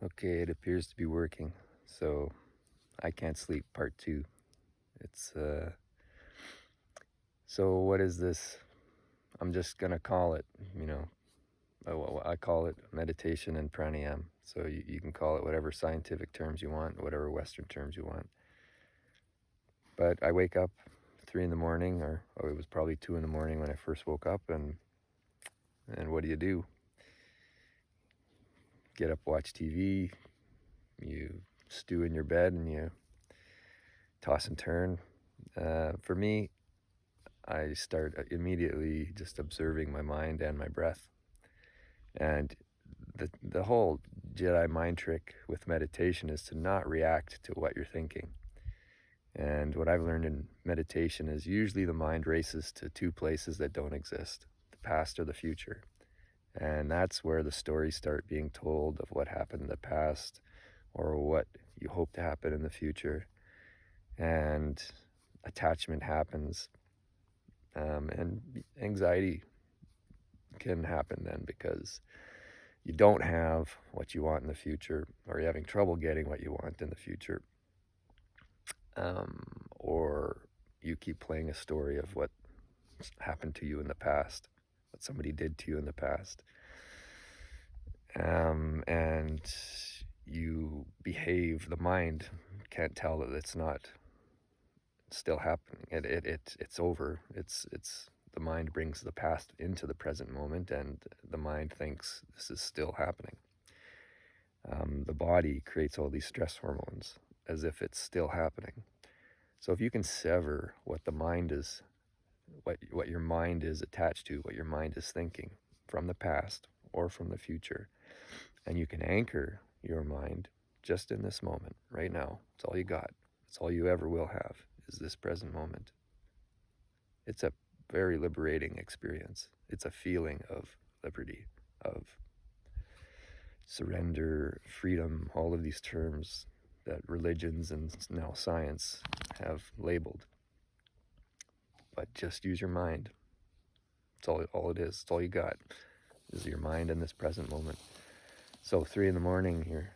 Okay, it appears to be working. So I can't sleep part 2. It's so what is this? I'm just gonna call it, you know, I call it meditation and pranayama. So you can call it whatever scientific terms you want, whatever Western terms you want. But I wake up 3 in the morning, or it was probably 2 in the morning when I first woke up, and what do? Get up, watch TV, you stew in your bed, and you toss and turn. For me, I start immediately just observing my mind and my breath. And the whole Jedi mind trick with meditation is to not react to what you're thinking. And what I've learned in meditation is usually the mind races to two places that don't exist, the past or the future. And that's where the stories start being told of what happened in the past or what you hope to happen in the future. And attachment happens. And anxiety can happen then because you don't have what you want in the future, or you're having trouble getting what you want in the future, or you keep playing a story of what happened to you in the past, what somebody did to you in the past, and you behave. The mind can't tell that it's not still happening. It's over. It's the mind brings the past into the present moment, and the mind thinks this is still happening. The body creates all these stress hormones as if it's still happening. So if you can sever what the mind is, what your mind is attached to, what your mind is thinking from the past or from the future, and you can anchor your mind just in this moment, right now. It's all you got. It's all you ever will have, is this present moment. It's a very liberating experience. It's a feeling of liberty, of surrender, freedom, all of these terms that religions and now science have labeled. But just use your mind. It's all it is. It's all you got is your mind in this present moment. So 3 in the morning, you're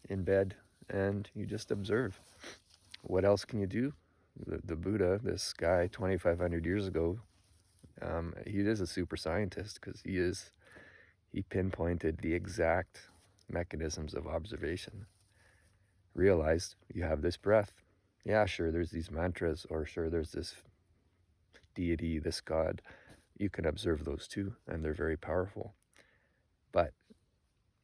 in bed and you just observe. What else can you do? The Buddha, this guy 2,500 years ago, he is a super scientist because he pinpointed the exact mechanisms of observation. Realized you have this breath. Yeah, sure, there's these mantras, or sure, there's this deity, this God. You can observe those too, and they're very powerful. But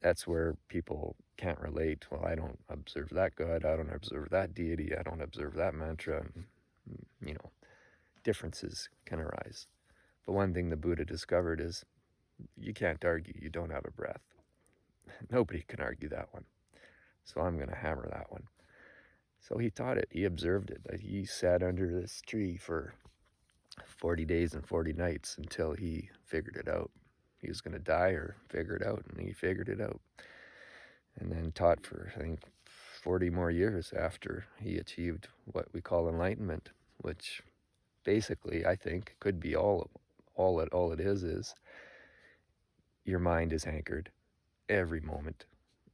that's where people can't relate. Well, I don't observe that God, I don't observe that deity, I don't observe that mantra. You know, differences can arise. But one thing the Buddha discovered is you can't argue you don't have a breath. Nobody can argue that one. So I'm going to hammer that one. So he taught it. He observed it. He sat under this tree for 40 days and 40 nights until he figured it out. He was going to die or figure it out, and he figured it out. And then taught for, I think, 40 more years after he achieved what we call enlightenment, which basically, I think, could be all it is your mind is anchored every moment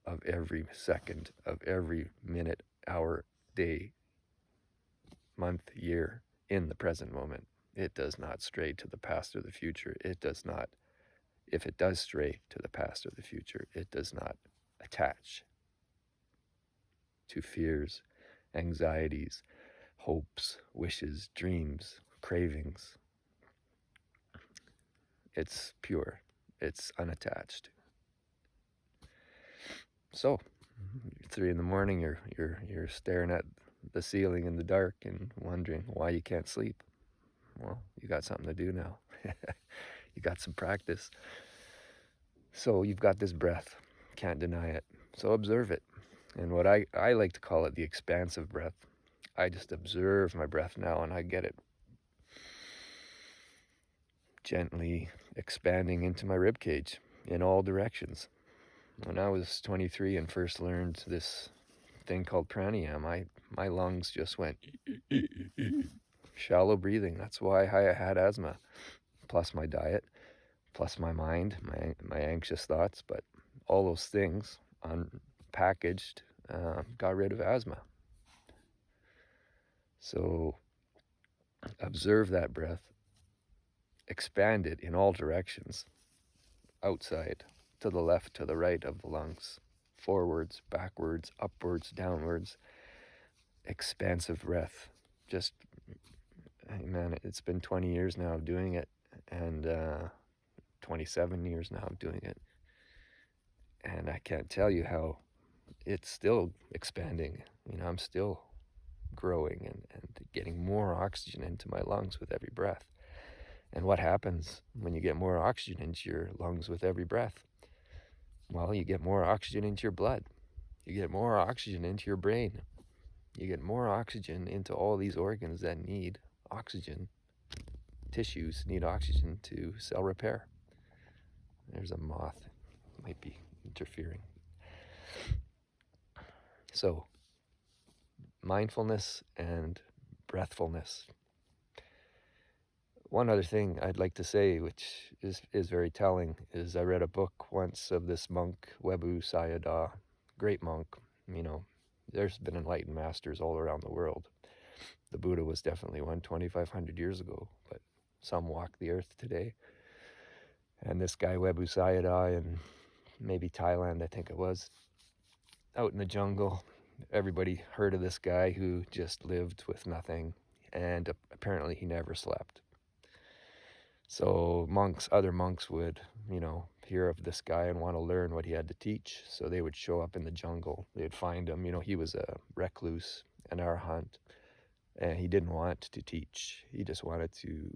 of every second of every minute, hour, day, month, year in the present moment. It does not stray to the past or the future. It does not, if it does stray to the past or the future, it does not attach to fears, anxieties, hopes, wishes, dreams, cravings. It's pure. It's unattached. So, 3 in the morning, you're staring at the ceiling in the dark and wondering why you can't sleep. Well, you got something to do now. You got some practice. So you've got this breath. Can't deny it. So observe it. And what I like to call it the expansive breath. I just observe my breath now, and I get it gently expanding into my rib cage in all directions. When I was 23 and first learned this thing called pranayama, my lungs just went shallow breathing. That's why I had asthma, plus my diet, plus my mind, my anxious thoughts. But all those things packaged, got rid of asthma. So observe that breath, expand it in all directions, outside, to the left, to the right of the lungs, forwards, backwards, upwards, downwards, expansive breath. Just, man, it's been 20 years now of doing it, and 27 years now of doing it. And I can't tell you how it's still expanding. I'm still growing and getting more oxygen into my lungs with every breath. And what happens when you get more oxygen into your lungs with every breath? Well, you get more oxygen into your blood. You get more oxygen into your brain. You get more oxygen into all these organs that need oxygen. Tissues need oxygen to cell repair. There's a moth. Might be interfering. So, mindfulness and breathfulness. One other thing I'd like to say, which is very telling, is I read a book once of this monk, Webu Sayadaw, great monk. There's been enlightened masters all around the world. The Buddha was definitely one 2,500 years ago, but some walk the earth today. And this guy, Webu Sayadaw, in maybe Thailand, I think it was, out in the jungle, everybody heard of this guy who just lived with nothing, and apparently he never slept. So other monks would, hear of this guy and want to learn what he had to teach. So they would show up in the jungle. They'd find him. He was a recluse, an arahant, and he didn't want to teach. He just wanted to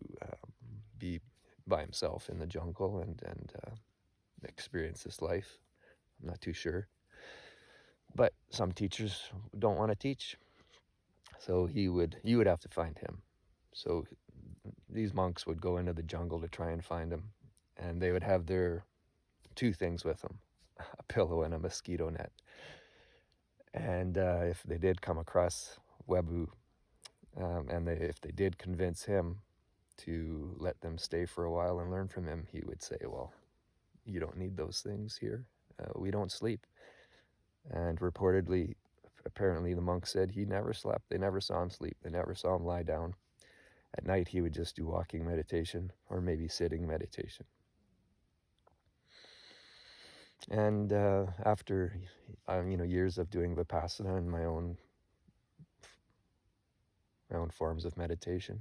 be by himself in the jungle and experience this life. I'm not too sure. But some teachers don't want to teach. So you would have to find him. So these monks would go into the jungle to try and find him, and they would have their two things with them: a pillow and a mosquito net. And if they did come across Webu, if they did convince him to let them stay for a while and learn from him, he would say, well, you don't need those things here. We don't sleep. And reportedly, apparently the monk said he never slept. They never saw him sleep. They never saw him lie down. At night, he would just do walking meditation or maybe sitting meditation. And after years of doing Vipassana and my own forms of meditation,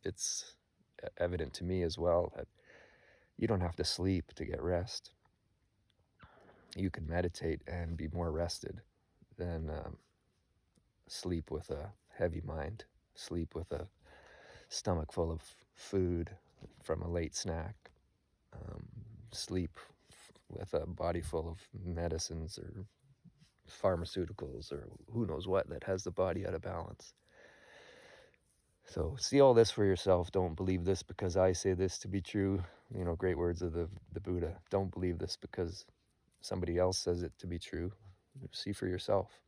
it's evident to me as well that you don't have to sleep to get rest. You can meditate and be more rested than sleep with a heavy mind, sleep with a stomach full of food from a late snack, sleep with a body full of medicines or pharmaceuticals or who knows what that has the body out of balance. So see all this for yourself. Don't believe this because I say this to be true. Great words of the Buddha. Don't believe this because somebody else says it to be true. See for yourself.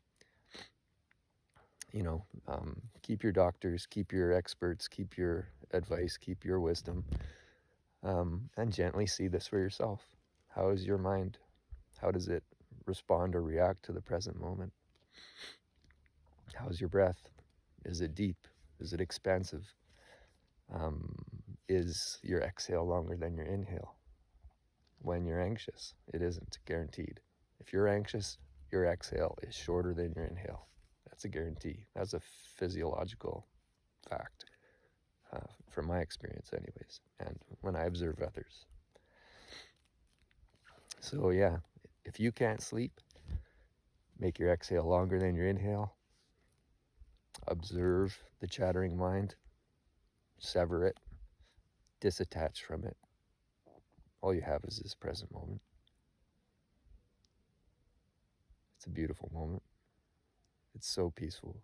Keep your doctors, keep your experts, keep your advice, keep your wisdom, and gently see this for yourself. How is your mind? How does it respond or react to the present moment? How's your breath? Is it deep? Is it expansive? Is your exhale longer than your inhale? When you're anxious, it isn't guaranteed. If you're anxious, your exhale is shorter than your inhale. That's a guarantee. That's a physiological fact, from my experience anyways, and when I observe others. So yeah, if you can't sleep, make your exhale longer than your inhale. Observe the chattering mind, sever it, disattach from it. All you have is this present moment. It's a beautiful moment. It's so peaceful.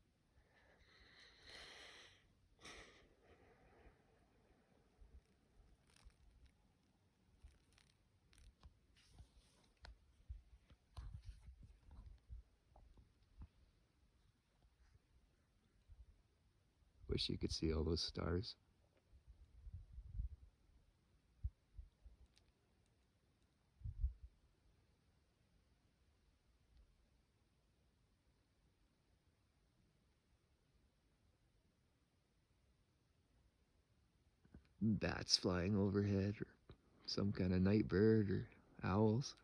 Wish you could see all those stars. bats flying overhead or some kind of night bird or owls.